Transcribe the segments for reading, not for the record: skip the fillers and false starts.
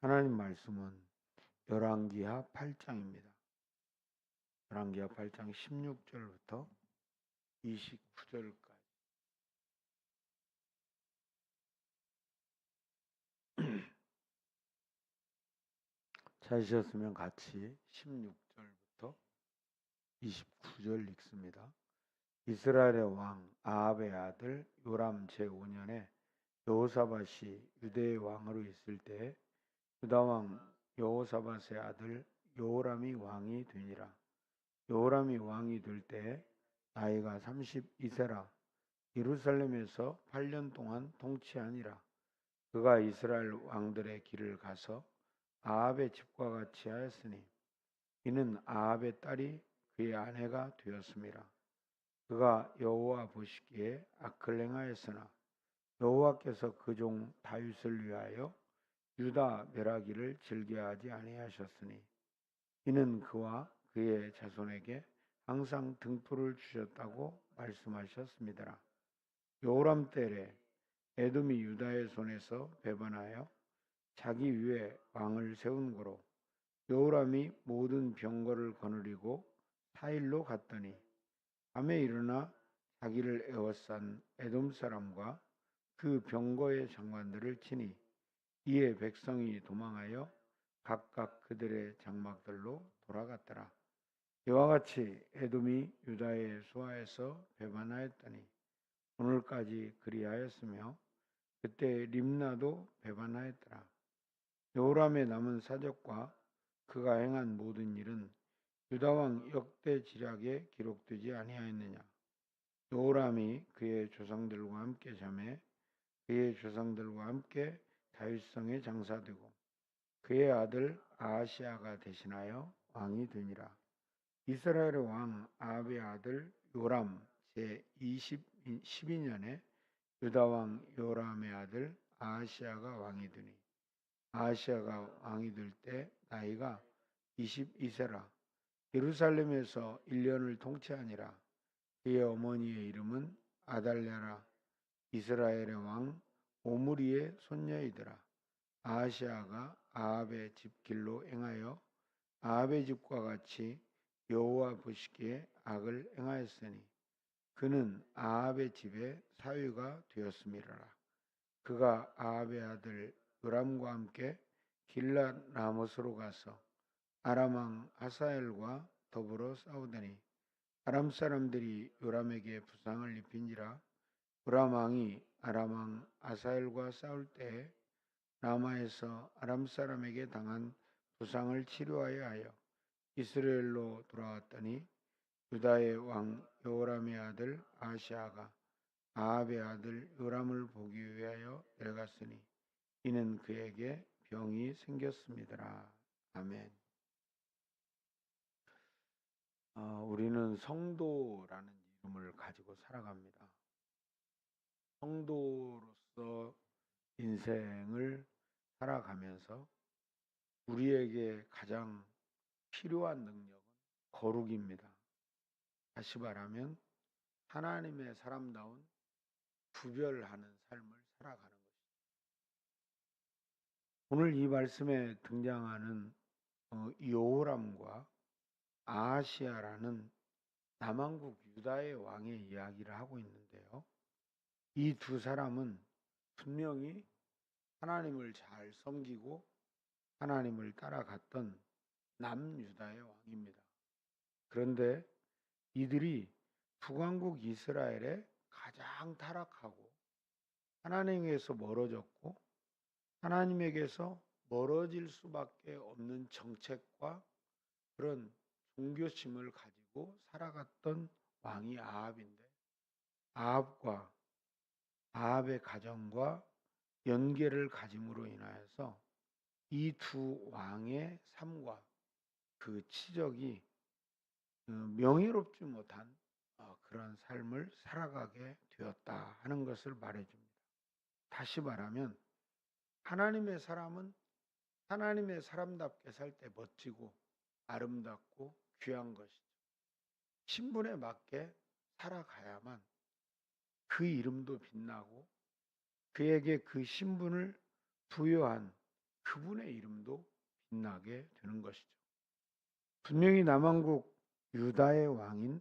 하나님 말씀은 열왕기하 8장입니다. 열왕기하 8장 16절부터 29절까지. 찾으셨으면 같이 16절부터 29절 읽습니다. 이스라엘의 왕 아합의 아들 요람 제5년에 여호사밧이 유대의 왕으로 있을 때에 유다 왕 여호사밧의 아들 여호람이 왕이 되니라. 여호람이 왕이 될 때에 나이가 32세라. 예루살렘에서 8년 동안 통치하니라. 그가 이스라엘 왕들의 길을 가서 아합의 집과 같이 하였으니 이는 아합의 딸이 그의 아내가 되었음이라. 그가 여호와 보시기에 악을 행하였으나 여호와께서 그 종 다윗을 위하여 유다 멸하기를 즐겨하지 아니하셨으니 이는 그와 그의 자손에게 항상 등불을 주셨다고 말씀하셨습니다. 여호람 때에 에돔이 유다의 손에서 배반하여 자기 위에 왕을 세운 거로 여호람이 모든 병거를 거느리고 사일로 갔더니 밤에 일어나 자기를 에워싼 에돔 사람과 그 병거의 장관들을 치니 이에 백성이 도망하여 각각 그들의 장막들로 돌아갔더라. 이와 같이 에돔이 유다의 수하에서 배반하였더니 오늘까지 그리하였으며 그때 림나도 배반하였더라. 여호람의 남은 사적과 그가 행한 모든 일은 유다 왕 역대 지략에 기록되지 아니하였느냐. 여호람이 그의 조상들과 함께 잠에 그의 조상들과 함께 다윗성에 장사되고 그의 아들 아하시아가 대신하여 왕이 되니라. 이스라엘의 왕 아합의 아들 요람 제12년에 유다 왕 요람의 아들 아하시아가 왕이 되니 아하시아가 왕이 될 때 나이가 22세라. 예루살렘에서 1년을 통치하니라. 그의 어머니의 이름은 아달랴라. 이스라엘의 왕 오므리의 손녀이더라. 아하시아가 아합의 집 길로 행하여 아합의 집과 같이 여호와 보시기에 악을 행하였으니 그는 아합의 집에 사위가 되었음이라. 그가 아합의 아들 요람과 함께 길랏 라못으로 가서 아람 왕 하사엘과 더불어 싸우더니 아람 사람들이 요람에게 부상을 입힌지라. 요람 왕이 아람 왕 하사엘과 싸울 때에 라마에서 아람 사람에게 당한 부상을 치료하여 하여 이스라엘로 돌아왔더니 유다의 왕 여호람의 아들 아하시아가 아합의 아들 요람을 보기 위하여 내려갔으니 이는 그에게 병이 생겼습니다. 아멘. 우리는 성도라는 이름을 가지고 살아갑니다. 성도로서 인생을 살아가면서 우리에게 가장 필요한 능력은 거룩입니다. 다시 말하면 하나님의 사람다운 구별하는 삶을 살아가는 것입니다. 오늘 이 말씀에 등장하는 여호람과 아하시아라는 남왕국 유다의 왕의 이야기를 하고 있는데요. 이 두 사람은 분명히 하나님을 잘 섬기고 하나님을 따라갔던 남유다의 왕입니다. 그런데 이들이 북왕국 이스라엘에 가장 타락하고 하나님에게서 멀어졌고 하나님에게서 멀어질 수밖에 없는 정책과 그런 종교심을 가지고 살아갔던 왕이 아합인데 아합과 아합의 가정과 연계를 가짐으로 인하여서 이 두 왕의 삶과 그 치적이 명예롭지 못한 그런 삶을 살아가게 되었다 하는 것을 말해줍니다. 다시 말하면 하나님의 사람은 하나님의 사람답게 살 때 멋지고 아름답고 귀한 것이죠. 신분에 맞게 살아가야만 그 이름도 빛나고 그에게 그 신분을 부여한 그 그분의 이름도 빛나게 되는 것이죠. 분명히 남왕국 유다의 왕인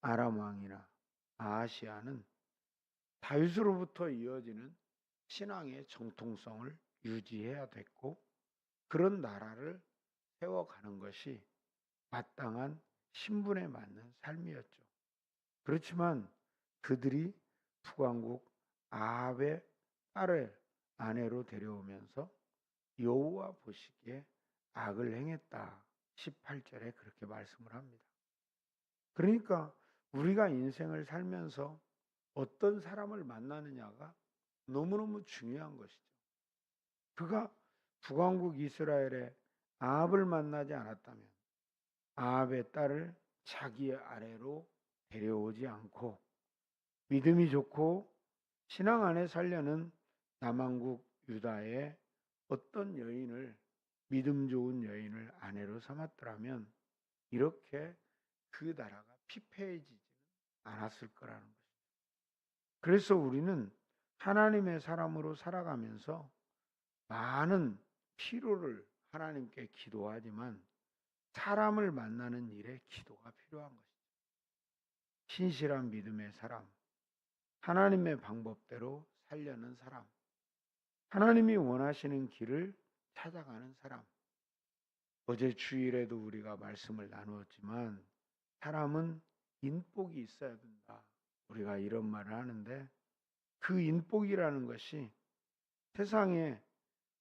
아람 왕이나 아하시아는 다윗으로부터 이어지는 신앙의 정통성을 유지해야 됐고 그런 나라를 세워가는 것이 마땅한 신분에 맞는 삶이었죠. 그렇지만 그들이 북왕국 아합의 딸을 아내로 데려오면서 여호와 보시기에 악을 행했다. 18절에 그렇게 말씀을 합니다. 그러니까 우리가 인생을 살면서 어떤 사람을 만나느냐가 너무너무 중요한 것이죠. 그가 북왕국 이스라엘의 아합을 만나지 않았다면 아합의 딸을 자기의 아내로 데려오지 않고 믿음이 좋고 신앙 안에 살려는 남왕국 유다의 어떤 여인을 믿음 좋은 여인을 아내로 삼았더라면 이렇게 그 나라가 피폐해지지는 않았을 거라는 것이죠. 그래서 우리는 하나님의 사람으로 살아가면서 많은 필요를 하나님께 기도하지만 사람을 만나는 일에 기도가 필요한 것이죠. 신실한 믿음의 사람, 하나님의 방법대로 살려는 사람, 하나님이 원하시는 길을 찾아가는 사람. 어제 주일에도 우리가 말씀을 나누었지만 사람은 인복이 있어야 된다. 우리가 이런 말을 하는데 그 인복이라는 것이 세상에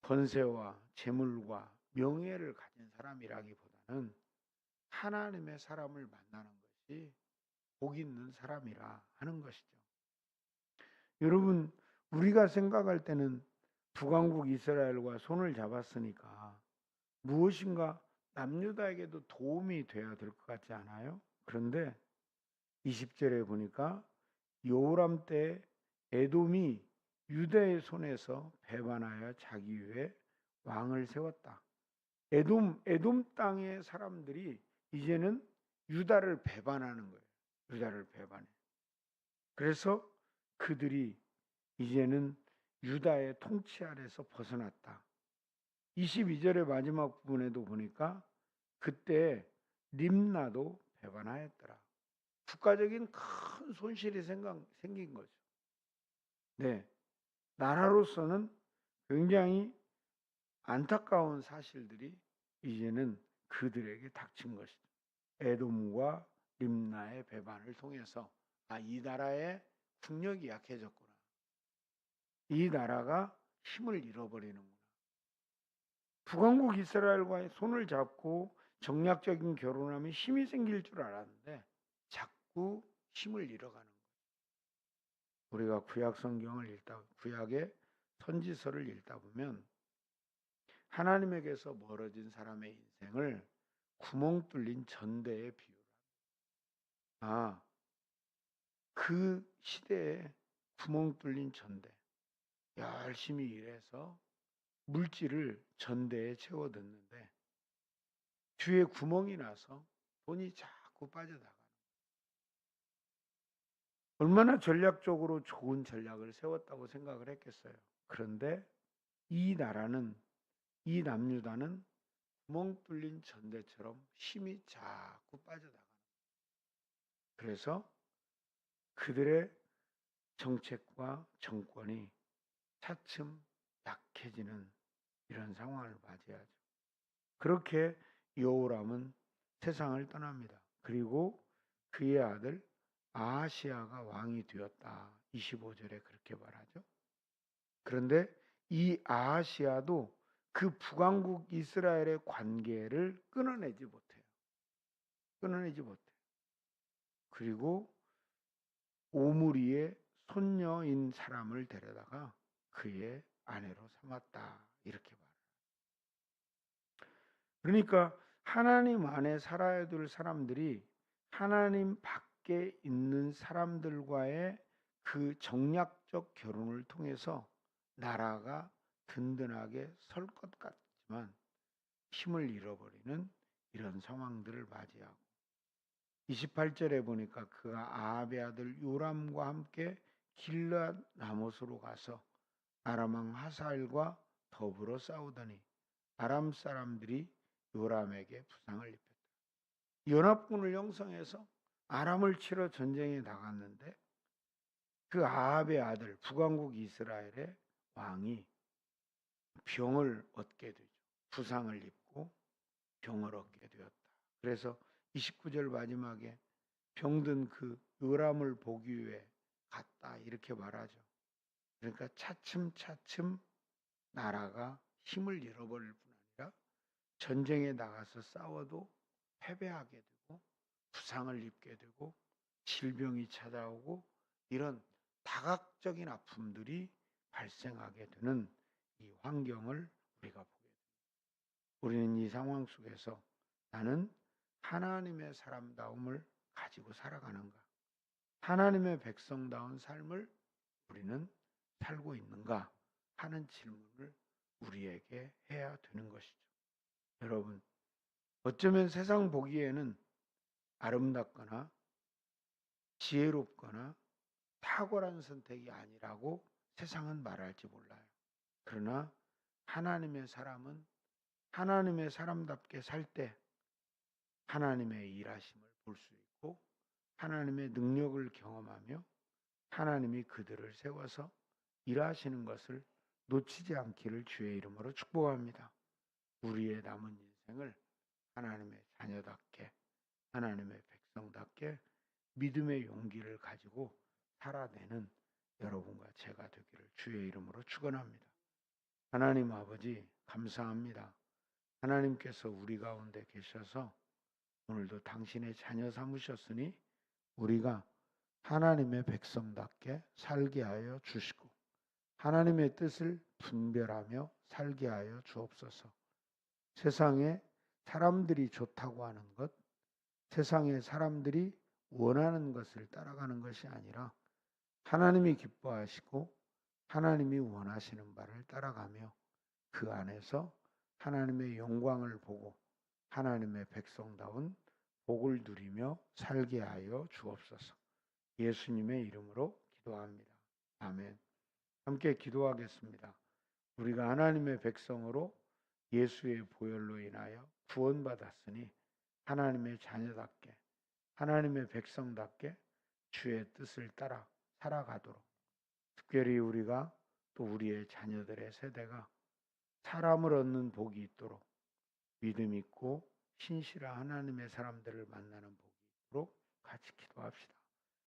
번세와 재물과 명예를 가진 사람이라기보다는 하나님의 사람을 만나는 것이 복 있는 사람이라 하는 것이죠. 여러분, 우리가 생각할 때는 북왕국 이스라엘과 손을 잡았으니까 무엇인가 남유다에게도 도움이 돼야 될 것 같지 않아요? 그런데 20절에 보니까 여호람 때 에돔이 유다의 손에서 배반하여 자기 위에 왕을 세웠다. 에돔 땅의 사람들이 이제는 유다를 배반하는 거예요. 유다를 배반해. 그래서 그들이 이제는 유다의 통치 아래서 벗어났다. 22절의 마지막 부분에도 보니까 그때 림나도 배반하였더라. 국가적인 큰 손실이 생긴 거죠. 네, 나라로서는 굉장히 안타까운 사실들이 이제는 그들에게 닥친 것이죠. 에돔과 림나의 배반을 통해서 이 나라의 국력이 약해졌구나. 이 나라가 힘을 잃어버리는구나. 북왕국 이스라엘과의 손을 잡고 정략적인 결혼하면 힘이 생길 줄 알았는데 자꾸 힘을 잃어가는 거예요. 우리가 구약의 선지서를 읽다 보면 하나님에게서 멀어진 사람의 인생을 구멍 뚫린 전대에 비유합니다. 그 시대에 구멍 뚫린 전대, 열심히 일해서 물질을 전대에 채워 넣는데 뒤에 구멍이 나서 돈이 자꾸 빠져나가는. 얼마나 전략적으로 좋은 전략을 세웠다고 생각을 했겠어요. 그런데 이 남유다는 구멍 뚫린 전대처럼 힘이 자꾸 빠져나가는. 그래서 그들의 정책과 정권이 차츰 약해지는 이런 상황을 맞이하죠. 그렇게 여호람은 세상을 떠납니다. 그리고 그의 아들 아하시아가 왕이 되었다. 25절에 그렇게 말하죠. 그런데 이 아하시아도 그 북왕국 이스라엘의 관계를 끊어내지 못해요. 그리고 오므리의 손녀인 사람을 데려다가 그의 아내로 삼았다. 이렇게 말해요. 그러니까 하나님 안에 살아야 될 사람들이 하나님 밖에 있는 사람들과의 그 정략적 결혼을 통해서 나라가 든든하게 설 것 같지만 힘을 잃어버리는 이런 상황들을 맞이하고 28절에 보니까 그가 아합의 아들 요람과 함께 길르앗 라못으로 가서 아람 왕 하사엘과 더불어 싸우더니 아람 사람들이 요람에게 부상을 입혔다. 연합군을 형성해서 아람을 치러 전쟁에 나갔는데 그 아합의 아들 북왕국 이스라엘의 왕이 병을 얻게 되죠. 부상을 입고 병을 얻게 되었다. 그래서 29절 마지막에 병든 그 요람을 보기 위해 갔다 이렇게 말하죠. 그러니까 차츰차츰 나라가 힘을 잃어버릴 뿐 아니라 전쟁에 나가서 싸워도 패배하게 되고 부상을 입게 되고 질병이 찾아오고 이런 다각적인 아픔들이 발생하게 되는 이 환경을 우리가 보게 됩니다. 우리는 이 상황 속에서 나는 하나님의 사람다움을 가지고 살아가는가? 하나님의 백성다운 삶을 우리는 살고 있는가? 하는 질문을 우리에게 해야 되는 것이죠. 여러분, 어쩌면 세상 보기에는 아름답거나 지혜롭거나 탁월한 선택이 아니라고 세상은 말할지 몰라요. 그러나 하나님의 사람은 하나님의 사람답게 살 때 하나님의 일하심을 볼 수 있고 하나님의 능력을 경험하며 하나님이 그들을 세워서 일하시는 것을 놓치지 않기를 주의 이름으로 축복합니다. 우리의 남은 인생을 하나님의 자녀답게 하나님의 백성답게 믿음의 용기를 가지고 살아내는 여러분과 제가 되기를 주의 이름으로 축원합니다. 하나님 아버지 감사합니다. 하나님께서 우리 가운데 계셔서 오늘도 당신의 자녀 삼으셨으니 우리가 하나님의 백성답게 살게 하여 주시고 하나님의 뜻을 분별하며 살게 하여 주옵소서. 세상에 사람들이 좋다고 하는 것, 세상에 사람들이 원하는 것을 따라가는 것이 아니라 하나님이 기뻐하시고 하나님이 원하시는 바를 따라가며 그 안에서 하나님의 영광을 보고 하나님의 백성다운 복을 누리며 살게 하여 주옵소서. 예수님의 이름으로 기도합니다. 아멘. 함께 기도하겠습니다. 우리가 하나님의 백성으로 예수의 보혈로 인하여 구원받았으니 하나님의 자녀답게 하나님의 백성답게 주의 뜻을 따라 살아가도록 특별히 우리가 또 우리의 자녀들의 세대가 사람을 얻는 복이 있도록 믿음 있고 신실한 하나님의 사람들을 만나는 복이 있도록 같이 기도합시다.